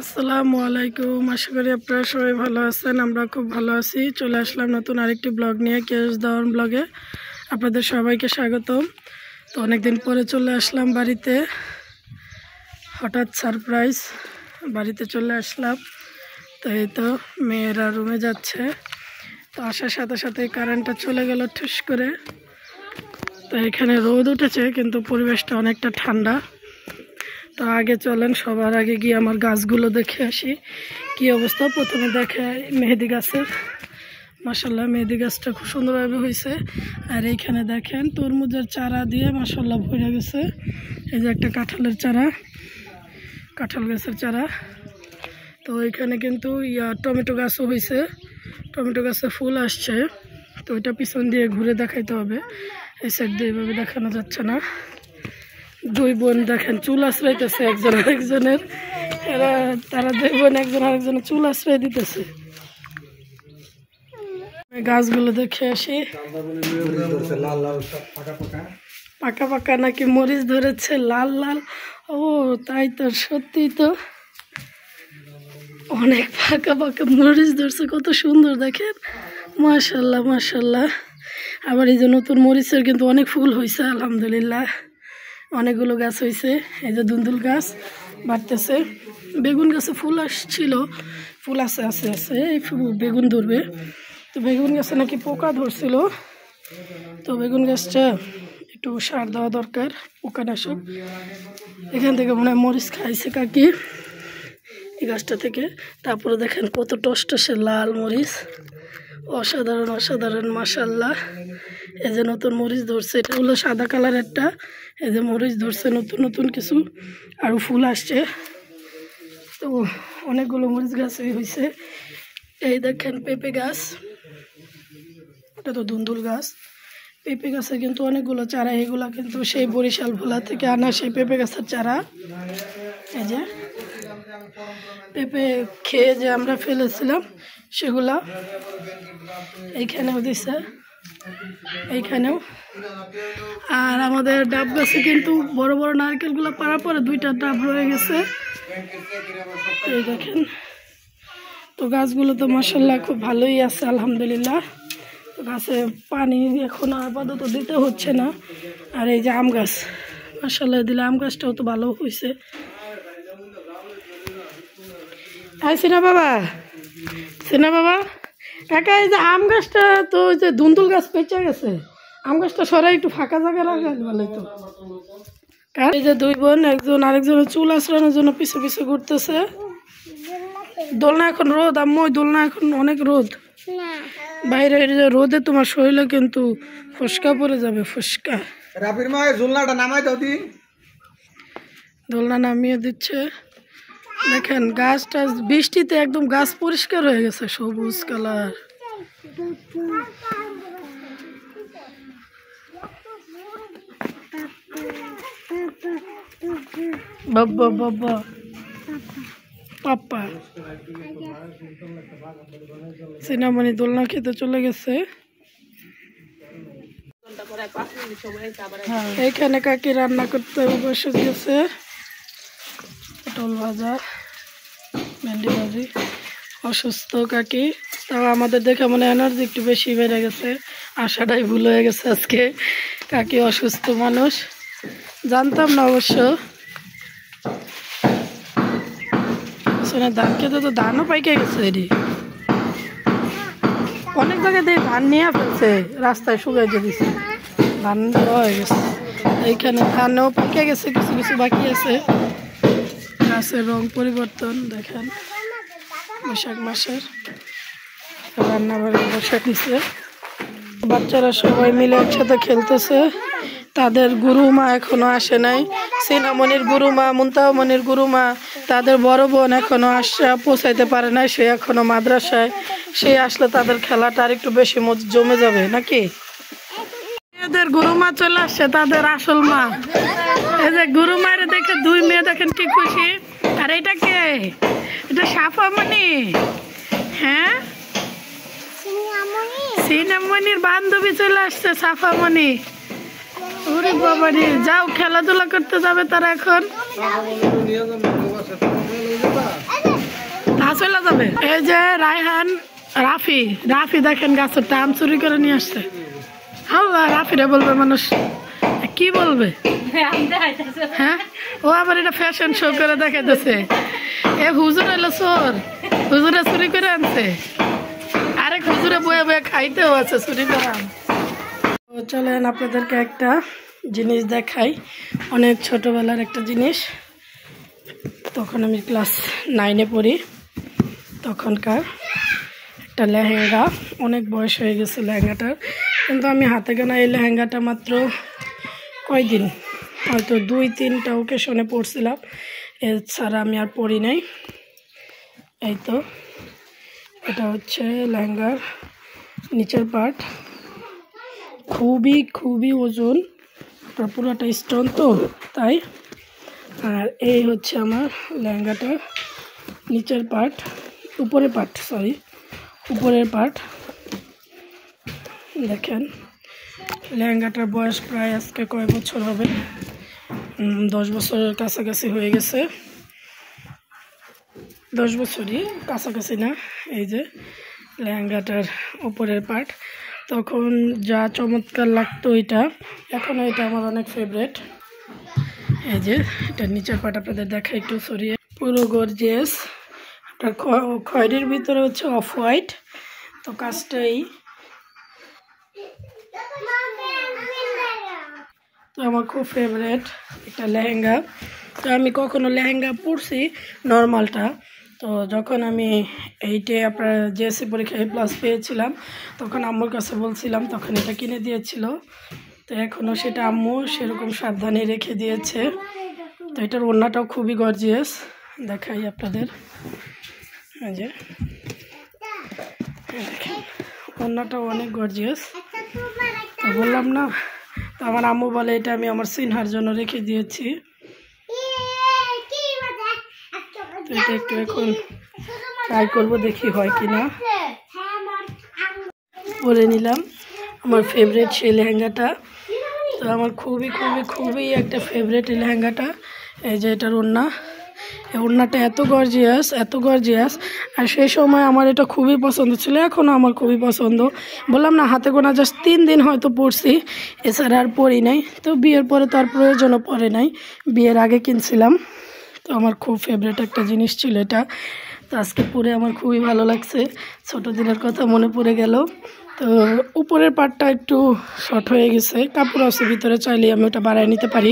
আসসালামু আলাইকুম। আশা করি আপনারা সবাই ভালো আছেন। আমরা খুব ভালো আছি। চলে আসলাম নতুন আরেকটি ব্লগ নিয়ে, কেশ দাওয়ান ব্লগে আপনাদের সবাইকে স্বাগতম। তো অনেকদিন পরে চলে আসলাম বাড়িতে, হঠাৎ সারপ্রাইজ বাড়িতে চলে আসলাম। তো এই তো মেয়েরা রুমে যাচ্ছে, তো আসার সাথে সাথে কারেন্টটা চলে গেল ঠুস করে। তো এখানে রোদ উঠেছে কিন্তু পরিবেশটা অনেকটা ঠান্ডা। তো আগে চলেন সবার আগে গিয়ে আমার গাছগুলো দেখে আসি কি অবস্থা। প্রথমে দেখে মেহেদি গাছের, মাশাল্লাহ মেহেদি গাছটা খুব সুন্দরভাবে হয়েছে। আর এইখানে দেখেন তরমুজের চারা দিয়ে মাশাল্লাহ ভরে গেছে। এই যে একটা কাঁঠালের চারা, কাঁঠাল গাছের চারা। তো এইখানে কিন্তু টমেটো গাছও হয়েছে, টমেটো গাছে ফুল আসছে। তো ওইটা পিছন দিয়ে ঘুরে দেখাইতে হবে, এই সাইড দিয়ে এইভাবে দেখানো যাচ্ছে না। দুই বোন দেখেন চুল আশ্রয়তেছে একজন আরেকজনের, তারা দুই বোন একজন আরেকজনের চুল আশ্রয় দিতেছে। গাছগুলো দেখে আসি, পাকা পাকা নাকি মরিচ ধরেছে লাল লাল। ও তাই তো, সত্যি তো অনেক পাকা পাকা মরিচ ধরছে, কত সুন্দর দেখেন, মাশাল্লাহ মাশাল্লাহ। আবার এই যে নতুন মরিচের কিন্তু অনেক ফুল হয়েছে আলহামদুলিল্লাহ, অনেকগুলো গাছ হয়েছে। এই যে দুন্দুল গাছ বাড়তেছে, বেগুন গাছে ফুল আসছিল, ফুল আছে আছে আছে, এই বেগুন ধরবে। তো বেগুন গাছে নাকি পোকা ধরছিল, তো বেগুন গাছটা একটু সার দেওয়া দরকার, পোকানাশক। এখান থেকে মনে হয় মরিচ খাইছে কাকি এই গাছটা থেকে। তারপরে দেখেন কত টসটসে লাল মরিচ, অসাধারণ অসাধারণ মাশাল্লাহ। এই যে নতুন মরিচ ধরছে, এটা হলো সাদা কালার একটা। এই যে মরিচ ধরছে নতুন নতুন কিছু, আরও ফুল আসছে। তো অনেকগুলো মরিচ গাছ হয়েছে। এই দেখেন পেঁপে গাছ, এটা তো দুন্দুল গাছ। পেঁপে গাছে কিন্তু অনেকগুলো চারা, এগুলা কিন্তু সেই বরিশাল ভোলা থেকে আনা সেই পেঁপে গাছের চারা। এই যে পেঁপে খেয়ে যে আমরা ফেলেছিলাম সেগুলা এইখানেও দিছে, এইখানেও। আর আমাদের ডাব গাছে কিন্তু বড় বড় নারকেলগুলো পাড়ার পরে দুইটা ডাব রয়ে গেছে, এই দেখেন। তো গাছগুলো তো মাশাল্লাহ খুব ভালোই আছে আলহামদুলিল্লাহ। তো গাছে পানি এখন আপাতত দিতে হচ্ছে না। আর এই যে আম গাছ মাশাল্লাহ দিলে, আম গাছটাও তো ভালো হয়েছে। সিনা বাবা, সিনা বাবা কাকা, এই যে আম গাছটা তো ওই যে দুন্দুল গাছ পেঁচে গেছে, আম গাছটা সরাই একটু ফাঁকা জায়গায় লাগাই বলে তো। এই যে দুই বোন একজন আরেকজনের চুল আঁচড়ানোর জন্য পিছু পিছু ঘুরতেছে। দোলনা এখন রোদ আম্মু, ওই দোলনা এখন অনেক রোদ বাইরে, রোদে তোমার শরীরে কিন্তু ফসকা পড়ে যাবে, ফসকা। দোলনা নামিয়ে দিচ্ছে। দেখেন গাছটা বৃষ্টিতে একদম গাছ পরিষ্কার হয়ে গেছে, সবুজ কালার। বাবা বাবা পাপা, সিনামণি দোলনা খেতে চলে গেছে। এইখানে কাকি রান্না করতে বসে গেছে, পটল ভাজা, ভেন্ডি ভাজি। অসুস্থ কাকি, তাও আমাদের দেখে মনে এনার্জি একটু বেশি বেড়ে গেছে, আশাটাই ভুল হয়ে গেছে আজকে। কাকি অসুস্থ মানুষ, জানতাম না অবশ্য। ধান খেতে তো ধানও পাইকে গেছে, এটি অনেক জায়গায় দিয়ে ধান নিয়ে ফেলছে, রাস্তায় শুকাইতে দিছে, ধান হয়ে গেছে। এইখানে ধানও পাইকে গেছে, কিছু কিছু বাকি আছে। গাছের রং পরিবর্তন দেখেন, বৈশাখ মাসের রান্নাবাড়ি বসে নিছে। বাচ্চারা সবাই মিলে একসাথে খেলতেছে। তাদের গুরুমা এখনো আসে নাই, সিনামণির গুরুমা, মুনতাহামণির গুরুমা, তাদের বড় বোন এখনো পৌঁছাইতে পারে নাই, সে এখনো মাদ্রাসায়। সে আসলে তাদের খেলাটা আর একটু বেশি জমে যাবে নাকি। মেয়েদের গুরুমা চলে আসছে, তাদের আসল মা। এই যে গুরুমায়ের দেখে দুই মেয়ে দেখেন কি খুশি। আর এটা কে? এটা সাফামণি, হ্যাঁ সিনামণির বান্ধবী চলে আসছে সাফামণি। ওরে বাবা রে, যাও খেলাধুলা করতে যাবে তারা এখন। যাবে। এই যে রায়হান রাফি রাফি দেখেন গাছের আম চুরি করে নিয়ে আসছে। হ্যাঁ রাফিরা বলবে মানুষ কি বলবে। হ্যাঁ ও আবার এটা ফ্যাশন শো করে দেখাইতেছে। এ হুজুর এলো চোর, হুজুরে চুরি করে আনছে, আরেক হুজুরে বয়ে বয়ে খাইতেও আছে চুরি করে আম। চলেন আপনাদেরকে একটা জিনিস দেখাই, অনেক ছোটবেলার একটা জিনিস। তখন আমি ক্লাস 9-এ পড়ি, তখনকার একটা লেহেঙ্গা, অনেক বয়স হয়ে গেছে লেহেঙ্গাটার, কিন্তু আমি হাতে গোনা এই লেহেঙ্গাটা মাত্র কয়দিন, হয়তো 2-3টা ওকেশনে পড়ছিলাম, এছাড়া আমি আর পড়ি নাই। এই তো এটা হচ্ছে লেহেঙ্গার নিচের পার্ট, খুবই খুবই ওজন, পুরোটা স্টোন তো তাই। আর এই হচ্ছে আমার লেহেঙ্গাটার নিচের পার্ট, উপরের পার্ট দেখেন। লেহেঙ্গাটার বয়স প্রায় আজকে কয় বছর হবে, 10 বছরের কাছাকাছি হয়ে গেছে, 10 বছরই কাছাকাছি না। এই যে লেহেঙ্গাটার উপরের পার্ট, তখন যা চমৎকার লাগতো এটা, এখনও এটা আমার অনেক ফেভারিট। এই যে এটার নিচের পার্ট আপনাদের দেখা একটু সরিয়ে, পুরো গর্জিয়াস, আপনার খয়েরির ভিতরে হচ্ছে অফ হোয়াইট, তো কাজটাই তো আমার খুব ফেভারিট একটা লেহেঙ্গা। তো আমি কখনো লেহেঙ্গা পরছি নর্মালটা, তো যখন আমি 8-এ আপনার জেএসসি পরীক্ষায় প্লাস পেয়েছিলাম, তখন আম্মুর কাছে বলছিলাম, তখন এটা কিনে দিয়েছিল। তো এখনও সেটা আম্মু সেরকম সাবধানে রেখে দিয়েছে। তো এটার ওড়নাটাও খুবই গর্জিয়াস, দেখাই আপনাদের। এই যে দেখেন ওড়নাটাও অনেক গর্জিয়াস, তো বললাম না, তো আমার আম্মু বলে এটা আমি আমার সিনহার জন্য রেখে দিয়েছি। তো এটা একটু এখন ট্রাই করবো, দেখি হয় কিনা। পরে নিলাম আমার ফেভারিট সেই লেহেঙ্গাটা, তো আমার খুবই খুবই খুবই একটা ফেভারিট এই লেহেঙ্গাটা। এই যে এটার ওড়না, এই ওড়নাটা এত গর্জিয়াস, আর সেই সময় আমার এটা খুবই পছন্দ ছিল, এখনও আমার খুবই পছন্দ। বললাম না, হাতে গোনা জাস্ট 3 দিন হয়তো পরছি, এছাড়া আর পরি নাই। তো বিয়ের পরে তো আর প্রয়োজনও পড়ে নাই, বিয়ের আগে কিনছিলাম। তো আমার খুব ফেভারিট একটা জিনিস ছিল এটা, তো আজকে পরে আমার খুবই ভালো লাগছে, ছোটো দিনের কথা মনে পড়ে গেল। তো উপরের পার্টটা একটু শর্ট হয়ে গেছে, কাপড় আছে ভিতরে, চাইলে আমি ওটা বাড়ায় নিতে পারি।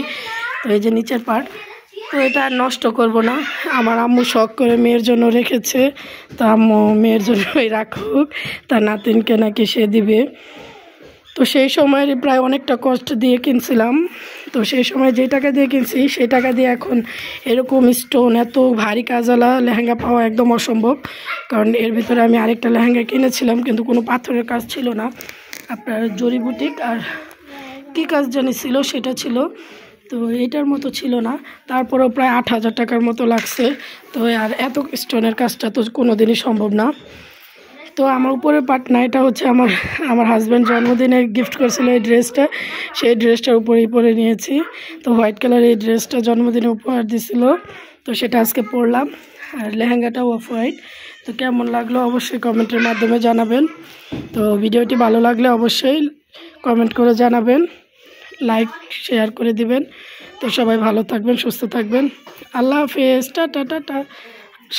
তো এই যে নিচের পার্ট, তো এটা আর নষ্ট করব না, আমার আম্মু শখ করে মেয়ের জন্য রেখেছে, তো আম্মু মেয়ের জন্যই রাখুক, তার নাতিনকে নাকি সে দিবে। তো সেই সময় প্রায় অনেকটা কষ্ট দিয়ে কিনছিলাম, তো সেই সময় যে টাকা দিয়ে কিনছি সেই টাকা দিয়ে এখন এরকম স্টোন এত ভারী কাজওয়ালা লেহেঙ্গা পাওয়া একদম অসম্ভব। কারণ এর ভিতরে আমি আরেকটা লেহেঙ্গা কিনেছিলাম, কিন্তু কোনো পাথরের কাজ ছিল না, আপনার জরিবুটিক আর কী কাজ জানি ছিল, সেটা ছিল। তো এটার মতো ছিল না, তারপরেও প্রায় 8,000 টাকার মতো লাগছে। তো আর এত স্টোনের কাজটা তো কোনো দিনই সম্ভব না। তো আমার উপরের পার্ট না, এটা হচ্ছে আমার হাজব্যান্ড জন্মদিনে গিফট করেছিল এই ড্রেসটা, সেই ড্রেসটার উপরেই পরে নিয়েছি। তো হোয়াইট কালার এই ড্রেসটা জন্মদিনে উপহার দিছিল, তো সেটা আজকে পরলাম। আর লেহেঙ্গাটাও অফ হোয়াইট। তো কেমন লাগলো অবশ্যই কমেন্টের মাধ্যমে জানাবেন। তো ভিডিওটি ভালো লাগলে অবশ্যই কমেন্ট করে জানাবেন, লাইক শেয়ার করে দিবেন। তো সবাই ভালো থাকবেন, সুস্থ থাকবেন, আল্লাহ হাফেজ, টাটা টাটা,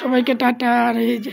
সবাইকে টাটা। আর এই যে